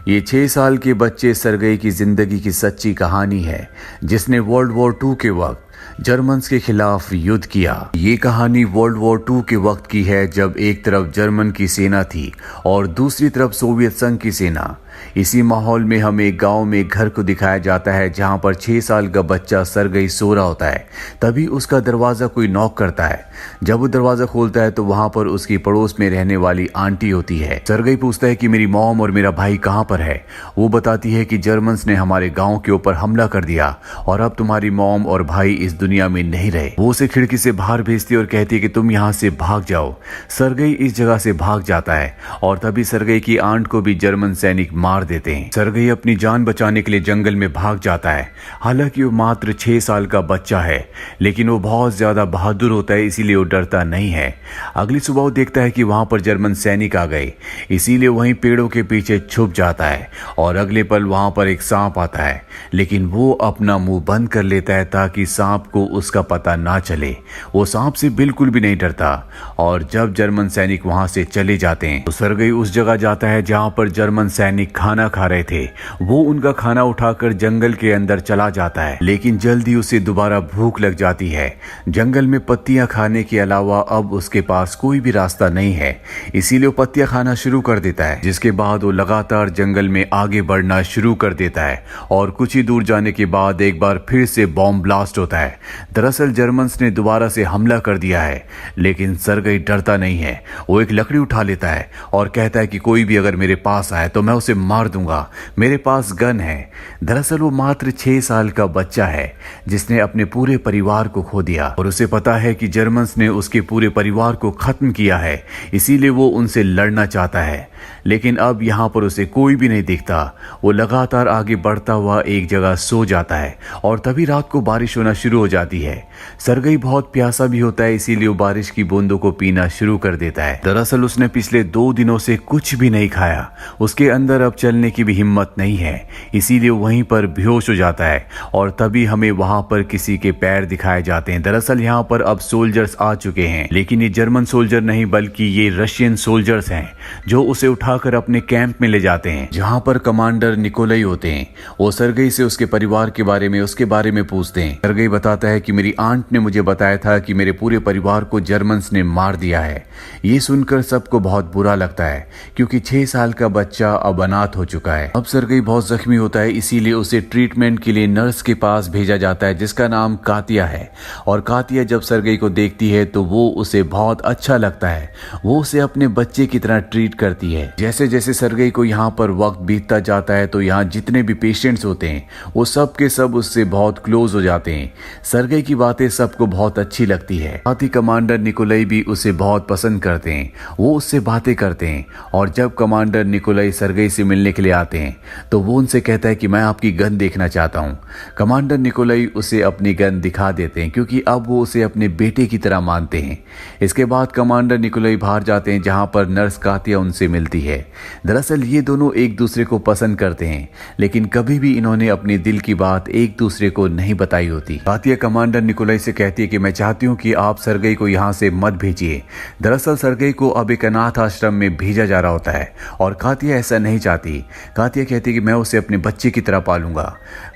ये 6 साल के बच्चे सरगई की जिंदगी की सच्ची कहानी है, जिसने वर्ल्ड वॉर 2 के वक्त जर्मन्स के खिलाफ युद्ध किया। ये कहानी वर्ल्ड वॉर 2 के वक्त की है, जब एक तरफ जर्मन की सेना थी और दूसरी तरफ सोवियत संघ की सेना। इसी माहौल में हमें एक गांव में एक घर को दिखाया जाता है, जहां पर 6 साल का बच्चा सरगई सो रहा होता है। तभी उसका दरवाजा कोई नॉक करता है। जब वो दरवाजा खोलता है तो वहां पर उसकी पड़ोस में रहने वाली आंटी होती है। सरगई पूछता है कि मेरी मॉम और मेरा भाई कहां पर है। वो बताती है कि जर्मन्स ने हमारे गांव के ऊपर हमला कर दिया और अब तुम्हारी मॉम और भाई इस दुनिया में नहीं रहे। वो उसे खिड़की से बाहर भेजती है और कहती है कि तुम यहाँ से भाग जाओ। सरगई इस जगह से भाग जाता है और तभी सरगई की आंट को भी जर्मन सैनिक मार देते हैं। सरगई अपनी जान बचाने के लिए जंगल में भाग जाता है। हालांकि वो मात्र 6 साल का बच्चा है, लेकिन वो बहुत ज्यादा बहादुर होता है, इसीलिए वो डरता नहीं है। अगली सुबह वो देखता है कि वहां पर जर्मन सैनिक आ गए, इसीलिए वहीं पेड़ों के पीछे छुप जाता है और अगले पल वहां पर एक सांप आता है, लेकिन वो अपना मुंह बंद कर लेता है ताकि सांप को उसका पता ना चले। वो सांप से बिल्कुल भी नहीं डरता और जब जर्मन सैनिक वहां से चले जाते हैं तो सरगई उस जगह जाता है जहां पर जर्मन सैनिक खाना खा रहे थे। वो उनका खाना उठाकर जंगल के अंदर चला जाता है, लेकिन जल्दी उसे दोबारा भूख लग जाती है। जंगल में पत्तियां खाने के अलावा अब उसके पास कोई भी रास्ता नहीं है, इसीलिए वो पत्तियां खाना शुरू कर देता है। जिसके बाद वो लगातार जंगल में आगे बढ़ना शुरू कर देता है और कुछ ही दूर जाने के बाद एक बार फिर से बॉम्ब ब्लास्ट होता है। दरअसल जर्मन्स ने दोबारा से हमला कर दिया है, लेकिन सरगई डरता नहीं है। वो एक लकड़ी उठा लेता है और कहता है कि कोई भी अगर मेरे पास आए तो मैं उसे मार दूंगा, मेरे पास गन है। दरअसल वो मात्र 6 साल का बच्चा है, जिसने अपने पूरे परिवार को खो दिया और उसे पता है कि जर्मन्स ने उसके पूरे परिवार को खत्म किया है, इसीलिए वो उनसे लड़ना चाहता है। लेकिन अब यहाँ पर उसे कोई भी नहीं दिखता। वो लगातार आगे बढ़ता हुआ एक जगह सो जाता है और तभी रात को बारिश होना शुरू हो जाती है। सरगई बहुत प्यासा भी होता है, इसीलिए वो बारिश की बूंदों को पीना शुरू कर देता है। दरअसल उसने पिछले 2 दिनों से कुछ भी नहीं खाया। उसके अंदर अब चलने की भी हिम्मत नहीं है, इसीलिए वहीं पर बेहोश हो जाता है और तभी हमें वहां पर किसी के पैर दिखाए जाते हैं। दरअसल यहाँ पर अब सोल्जर्स आ चुके हैं, लेकिन ये जर्मन सोल्जर नहीं बल्कि ये रशियन सोल्जर्स हैं, जो उसे उठाकर अपने कैंप में ले जाते हैं, जहां पर कमांडर निकोलाई होते हैं। वो सरगई से उसके परिवार के बारे में पूछते हैं। सरगई बताता है कि मेरी आंट ने मुझे बताया था कि मेरे पूरे परिवार को जर्मन्स ने मार दिया है। ये सुनकर सबको बहुत बुरा लगता है, क्योंकि 6 साल का बच्चा अब अनाथ हो चुका है। अब सरगई बहुत जख्मी होता है, इसीलिए उसे ट्रीटमेंट के लिए नर्स के पास भेजा जाता है, जिसका नाम कातिया है। और कातिया जब सरगई को देखती है तो वो उसे बहुत अच्छा लगता है। वो उसे अपने बच्चे की तरह ट्रीट करती है। जैसे जैसे सरगई को यहाँ पर वक्त बीतता जाता है तो यहाँ जितने भी पेशेंट्स होते हैं वो सब के सब उससे बहुत क्लोज हो जाते हैं। सरगई की बातें सबको बहुत अच्छी लगती है। साथ ही कमांडर निकोलाई भी उसे बहुत पसंद करते हैं। वो उससे बातें करते हैं और जब कमांडर निकोलाई सरगई से मिलने के लिए आते हैं तो वो उनसे कहता है कि मैं आपकी गन देखना चाहता हूँ। कमांडर निकोलाई उसे अपनी गन दिखा देते हैं, क्योंकि अब वो उसे अपने बेटे की तरह मानते हैं। इसके बाद कमांडर निकोलाई बाहर जाते हैं, जहां पर नर्स कातिया उनसे मिलती है। दरअसल ये दोनों एक दूसरे को पसंद करते हैं, लेकिन कभी भी इन्होंने अपने दिल की बात एक दूसरे को नहीं बताई होती। कातिया कमांडर निकोलाई से कहती है कि मैं चाहती हूँ कि आप सरगई को यहाँ से मत भेजिए। दरअसल सरगई को अब एक अनाथ आश्रम में भेजा जा रहा होता है और कातिया ऐसा नहीं चाहती। कातिया कहती है कि मैं उसे अपने बच्चे की तरह पालूंगा।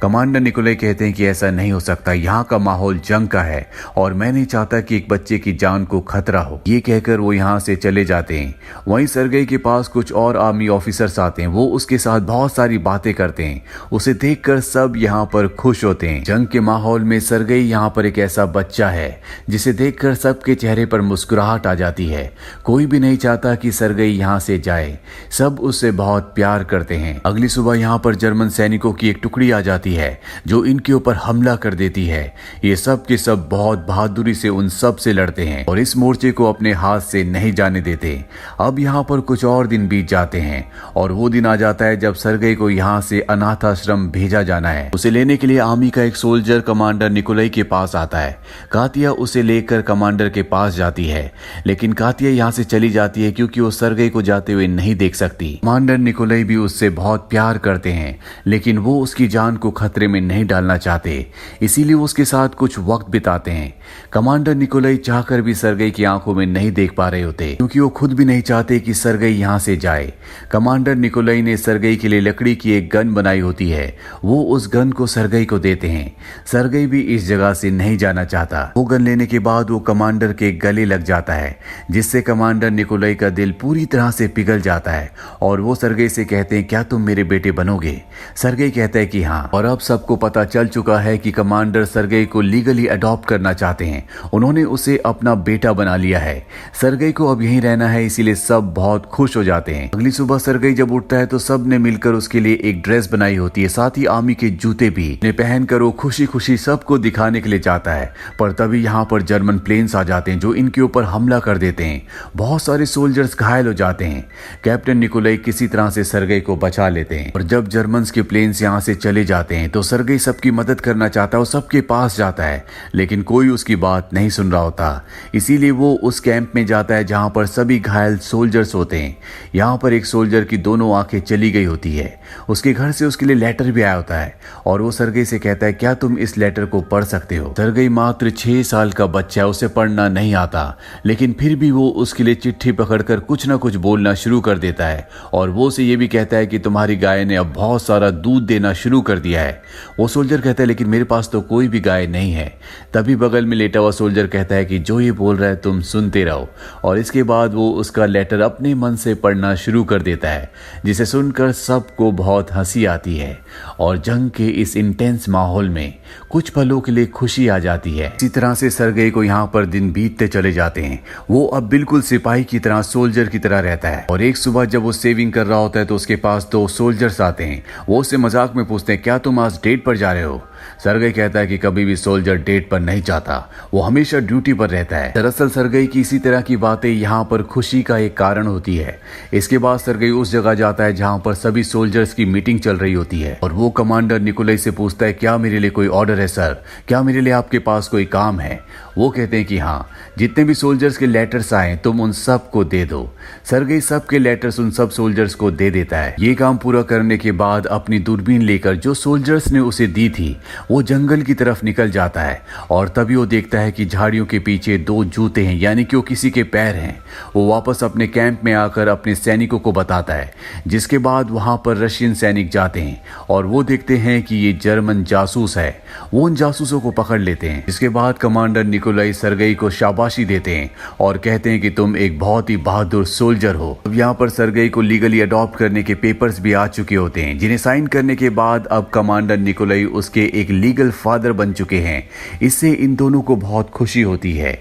कमांडर निकोलाई कहते हैं कि ऐसा नहीं हो सकता, यहाँ का माहौल जंग का है और मैं नहीं चाहता कि एक बच्चे की जान को खतरा हो। ये कहकर वो यहाँ से चले जाते हैं। वहीं सरगई के पास कुछ और आर्मी ऑफिसर्स आते हैं। वो उसके साथ बहुत सारी बातें करते हैं। उसे देखकर सब यहाँ पर खुश होते हैं। जंग के माहौल में सरगई यहाँ पर एक ऐसा बच्चा है जिसे देखकर सबके चेहरे पर मुस्कुराहट आ जाती है। कोई भी नहीं चाहता कि सरगई यहाँ से जाए। सब उससे बहुत प्यार करते हैं। अगली सुबह यहाँ पर जर्मन सैनिकों की एक टुकड़ी आ जाती है जो इनके ऊपर हमला कर देती है। ये सब के सब बहुत बहादुरी से उन सब से लड़ते हैं और इस मोर्चे को अपने हाथ से नहीं जाने देते। अब यहाँ पर कुछ और दिन बीत जाते हैं और वो दिन आ जाता है जब सरगई को यहाँ से अनाथ आश्रम भेजा जाना है। उसे लेने के लिए आर्मी का एक सोल्जर कमांडर निकोलाई के पास आता है। कातिया उसे लेकर कमांडर के पास जाती है, लेकिन कातिया यहाँ से चली जाती है क्योंकि वो सरगई को जाते हुए नहीं देख सकती। कमांडर निकोलाई भी उससे बहुत प्यार करते हैं, लेकिन वो उसकी जान को खतरे में नहीं डालना चाहते, इसीलिए वो उसके साथ कुछ वक्त बिताते हैं। कमांडर निकोलाई चाहकर भी सरगई की आंखों में नहीं देख पा रहे होते, क्योंकि वो खुद भी नहीं चाहते कि सरगई यहाँ यहाँ से जाए। कमांडर निकोलाई ने सरगई के लिए लकड़ी की एक गन बनाई होती है। वो उस गन को सरगई को देते हैं। सरगई भी इस जगह से नहीं जाना चाहता। वो गन लेने के बाद वो कमांडर के गले लग जाता है, जिससे कमांडर निकोलाई का दिल पूरी तरह से पिघल जाता है और वो सरगई से कहते हैं, क्या तुम मेरे बेटे बनोगे? सरगई कहता है कि हाँ। और अब सबको पता चल चुका है कि कमांडर सरगई को लीगली अडॉप्ट करना चाहते हैं। उन्होंने उसे अपना बेटा बना लिया है। सरगई को अब यहीं रहना है, इसीलिए सब बहुत खुश हो जाते हैं। अगली सुबह सरगई जब उठता है तो सब ने मिलकर उसके लिए एक ड्रेस बनाई होती है, साथ ही आर्मी के जूते भी पहनकर वो खुशी खुशी सबको दिखाने के लिए जाता है। पर तभी यहाँ पर जर्मन प्लेन्स आ जाते हैं जो इनके ऊपर हमला कर देते हैं। बहुत सारे सोल्जर्स घायल हो जाते हैं। कैप्टन निकोलाई किसी तरह से सरगई को बचा लेते हैं और जब जर्मन्स के प्लेन्स यहाँ से चले जाते हैं तो सरगई सबकी मदद करना चाहता है और सबके पास जाता है, लेकिन कोई उसकी बात नहीं सुन रहा होता। इसीलिए वो उस कैंप में जाता है जहाँ पर सभी घायल सोल्जर्स होते हैं। यहाँ पर एक सोल्जर की दोनों आंखें चली गई होती है। उसके घर से उसके लिए लेटर भी आया होता है और वो सरगई से कहता है, क्या तुम इस लेटर को पढ़ सकते हो? सरगई मात्र 6 साल का बच्चा है, उसे पढ़ना नहीं आता, लेकिन फिर भी वो उसके लिए चिट्ठी पकड़कर कुछ ना कुछ बोलना शुरू कर देता है और वो उसे ये भी कहता है कि तुम्हारी गाय ने अब बहुत सारा दूध देना शुरू कर दिया है। वो सोल्जर कहता है, लेकिन मेरे पास तो कोई भी गाय नहीं है। तभी बगल में लेटा हुआ सोल्जर कहता है कि जो ये बोल रहा है तुम सुनते रहो। और इसके बाद वो उसका लेटर अपने मन से पढ़ना शुरू कर देता है, जिसे सुनकर सबको बहुत हंसी आती है और जंग के इस इंटेंस माहौल में कुछ पलों के लिए खुशी आ जाती है। इसी तरह से सरगई को यहाँ पर दिन बीतते चले जाते हैं। वो अब बिल्कुल सिपाही की तरह, सोल्जर की तरह रहता है। और एक सुबह जब वो सेविंग कर रहा होता है तो उसके पास 2 सोल्जर्स आते हैं। वो उससे मजाक में पूछते हैं, क्या तुम आज डेट पर जा रहे हो? सरगई कहता है कि कभी भी सोल्जर डेट पर नहीं जाता, वो हमेशा ड्यूटी पर रहता है। दरअसल सरगई की इसी तरह की बातें यहाँ पर खुशी का एक कारण होती है। इसके बाद सरगई उस जगह जाता है जहाँ पर सभी सोल्जर्स की मीटिंग चल रही होती है और वो कमांडर निकोलाई से पूछता है, क्या मेरे लिए कोई ऑर्डर है सर? क्या मेरे लिए आपके पास कोई काम है? वो कहते हैं कि हाँ, जितने भी सोल्जर्स के लेटर्स आए तुम उन सब को दे दो। सरगई सबके लेटर्स उन सब सोल्जर्स को दे देता है। ये काम पूरा करने के बाद अपनी दूरबीन लेकर जो सोल्जर्स ने उसे दी थी वो जंगल की तरफ निकल जाता है और तभी वो देखता है कि झाड़ियों के पीछे 2 जूते हैं, यानी कि वो किसी के पैर हैं। वो वापस अपने कैंप में आकर अपने सैनिकों को बताता है, जिसके बाद वहां पर रशियन सैनिक जाते हैं और वो देखते हैं कि ये जर्मन जासूस है। वो उन जासूसों को पकड़ लेते हैं। इसके बाद कमांडर निकोलाई सरगई को शाबाशी देते हैं और कहते हैं कि तुम एक बहुत ही बहादुर सोल्जर हो। अब यहाँ पर सरगई को लीगली अडॉप्ट करने के पेपर्स भी आ चुके होते हैं, जिन्हें साइन करने के बाद अब कमांडर निकोलाई उसके एक लीगल फादर बन चुके हैं। इससे इन दोनों को बहुत खुशी होती है।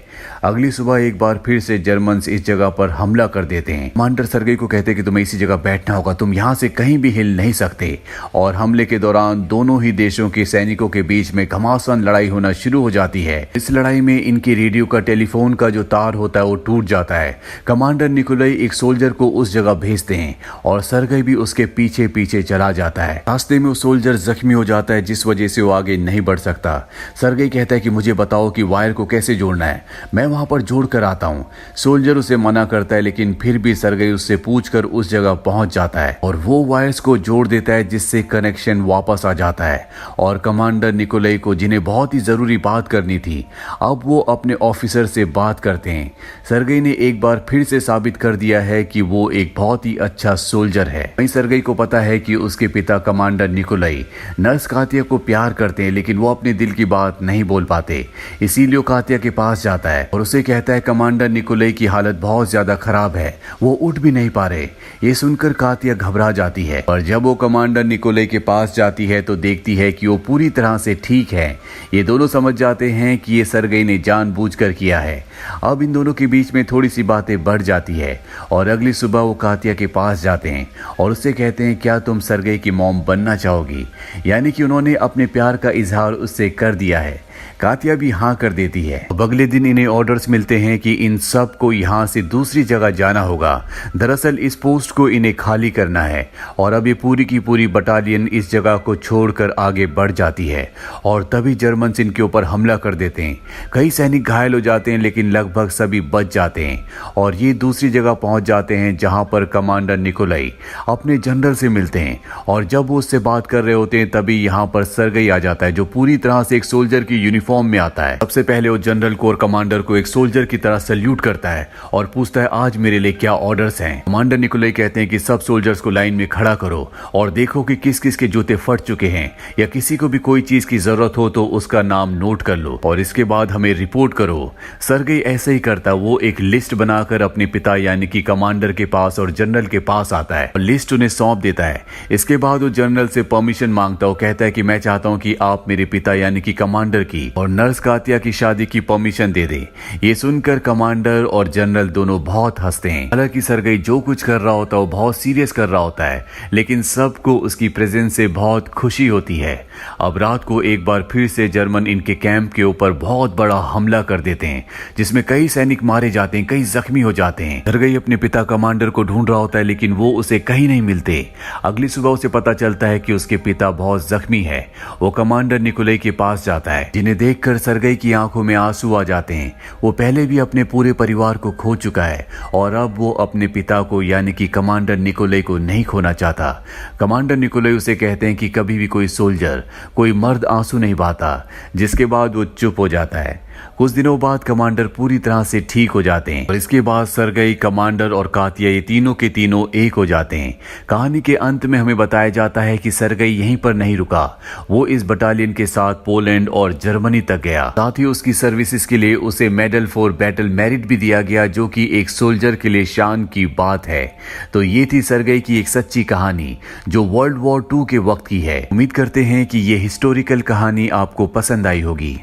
अगली सुबह एक बार फिर से जर्मन्स इस जगह पर हमला कर देते हैं। कमांडर सरगई को कहते हैं कि तुम्हें इसी जगह बैठना होगा, तुम यहाँ से कहीं भी हिल नहीं सकते। और हमले के दौरान दोनों ही देशों के सैनिकों के बीच में घमासान लड़ाई होना शुरू हो जाती है। इस लड़ाई में इनके रेडियो का, टेलीफोन का जो तार होता है वो टूट जाता है। कमांडर निकोलाई एक सोल्जर को उस जगह भेजते हैं और सरगई भी उसके पीछे पीछे चला जाता है। रास्ते में वो सोल्जर जख्मी हो जाता है, जिस वजह से वो आगे नहीं बढ़ सकता। सरगई कहता है कि मुझे बताओ कि वायर को कैसे जोड़ना है, मैं वहां पर जोड़ कर आता हूँ। सोल्जर उसे मना करता है, लेकिन फिर भी सरगई उससे पूछकर उस जगह पहुंच जाता है और वो वायर्स को जोड़ देता है, जिससे कनेक्शन वापस आ जाता है। और कमांडर निकोलाई को, जिन्हें बहुत ही जरूरी बात करनी थी, अब वो अपने ऑफिसर से बात करते हैं। सरगई ने एक बार फिर से साबित कर दिया है कि वो एक बहुत ही अच्छा सोल्जर है। वहीं सरगई को पता है कि उसके पिता कमांडर निकोलाई नर्स कातिया को प्यार करते हैं, लेकिन वो अपने दिल की बात नहीं बोल पाते। इसीलिए कातिया के पास जाता है और उसे कहता है कमांडर निकोलाई की हालत बहुत ज्यादा खराब है, वो उठ भी नहीं पा रहे। ये सुनकर कातिया घबरा जाती है और जब वो कमांडर निकोलाई के पास जाती है तो देखती है कि वो पूरी तरह से ठीक है। ये दोनों समझ जाते हैं कि ये सरगई ने जानबूझकर किया है। अब इन दोनों के बीच में थोड़ी सी बातें बढ़ जाती है और अगली सुबह वो कातिया के पास जाते हैं और उससे कहते हैं, क्या तुम सरगई की मॉम बनना चाहोगी? यानी कि उन्होंने अपने प्यार का इजहार उससे कर दिया है। कातिया भी हाँ कर देती है। अब अगले दिन इन्हें ऑर्डर्स मिलते हैं कि इन सब को यहाँ से दूसरी जगह जाना होगा। दरअसल इस पोस्ट को इन्हें खाली करना है और अब ये पूरी की पूरी बटालियन इस जगह को छोड़कर आगे बढ़ जाती है और तभी जर्मन्स इनके ऊपर हमला कर देते हैं। कई सैनिक घायल हो जाते हैं, लेकिन लगभग सभी बच जाते हैं और ये दूसरी जगह पहुंच जाते हैं जहां पर कमांडर निकोलाई अपने जनरल से मिलते हैं। और जब वो उससे बात कर रहे होते हैं तभी यहाँ पर सरगई आ जाता है, जो पूरी तरह से एक सोल्जर की यूनिफॉर्म यूनिफॉर्म में आता है। सबसे पहले वो जनरल कोर कमांडर को एक सोल्जर की तरह सल्यूट करता है और पूछता है आज मेरे लिए क्या ऑर्डर्स हैं। कमांडर निकोलाई कहते हैं कि सब सोल्जर्स को लाइन में खड़ा करो और देखो कि किस किस के जूते फट चुके हैं या किसी को भी कोई चीज की जरूरत हो तो उसका नाम नोट कर लो और इसके बाद हमें रिपोर्ट करो। सर्गेई ऐसे ही करता, वो एक लिस्ट बनाकर अपने पिता यानी कि कमांडर के पास और जनरल के पास आता है और लिस्ट उन्हें सौंप देता है। इसके बाद वो जनरल से परमिशन मांगता, वो कहता है कि मैं चाहता हूं कि आप मेरे पिता यानी कि कमांडर की और नर्स कातिया की शादी की परमिशन दे दे। ये सुनकर कमांडर और जनरल दोनों बहुत हंसते हैं। हालांकि सर्गेई जो कुछ कर रहा होता है वो बहुत सीरियस कर रहा होता है, लेकिन सबको उसकी प्रेजेंस से बहुत खुशी होती है। अब रात को एक बार फिर से जर्मन इनके कैंप के ऊपर बहुत बड़ा हमला कर देते हैं, जिसमें कई सैनिक मारे जाते हैं, कई जख्मी हो जाते हैं। सर्गेई अपने पिता कमांडर को ढूंढ रहा होता है, लेकिन वो उसे कहीं नहीं मिलते। अगली सुबह उसे पता चलता है कि उसके पिता बहुत जख्मी है। वो कमांडर निकोलाई के पास जाता है, जिन्हें देखकर सर्गेई की आंखों में आंसू आ जाते हैं। वो पहले भी अपने पूरे परिवार को खो चुका है और अब वो अपने पिता को यानी कि कमांडर निकोलाई को नहीं खोना चाहता। कमांडर निकोलाई उसे कहते हैं कि कभी भी कोई सोल्जर, कोई मर्द आंसू नहीं बहाता, जिसके बाद वो चुप हो जाता है। कुछ दिनों बाद कमांडर पूरी तरह से ठीक हो जाते हैं और इसके बाद सर्गेई, कमांडर और कातिया ये तीनों के तीनों एक हो जाते हैं। कहानी के अंत में हमें बताया जाता है कि सर्गेई यहीं पर नहीं रुका, वो इस बटालियन के साथ पोलैंड और जर्मनी तक गया। साथ ही उसकी सर्विसेज के लिए उसे मेडल फॉर बैटल मेरिट भी दिया गया, जो कि एक सोल्जर के लिए शान की बात है। तो ये थी सर्गेई की एक सच्ची कहानी जो वर्ल्ड वॉर 2 के वक्त की है। उम्मीद करते हैं कि ये हिस्टोरिकल कहानी आपको पसंद आई होगी।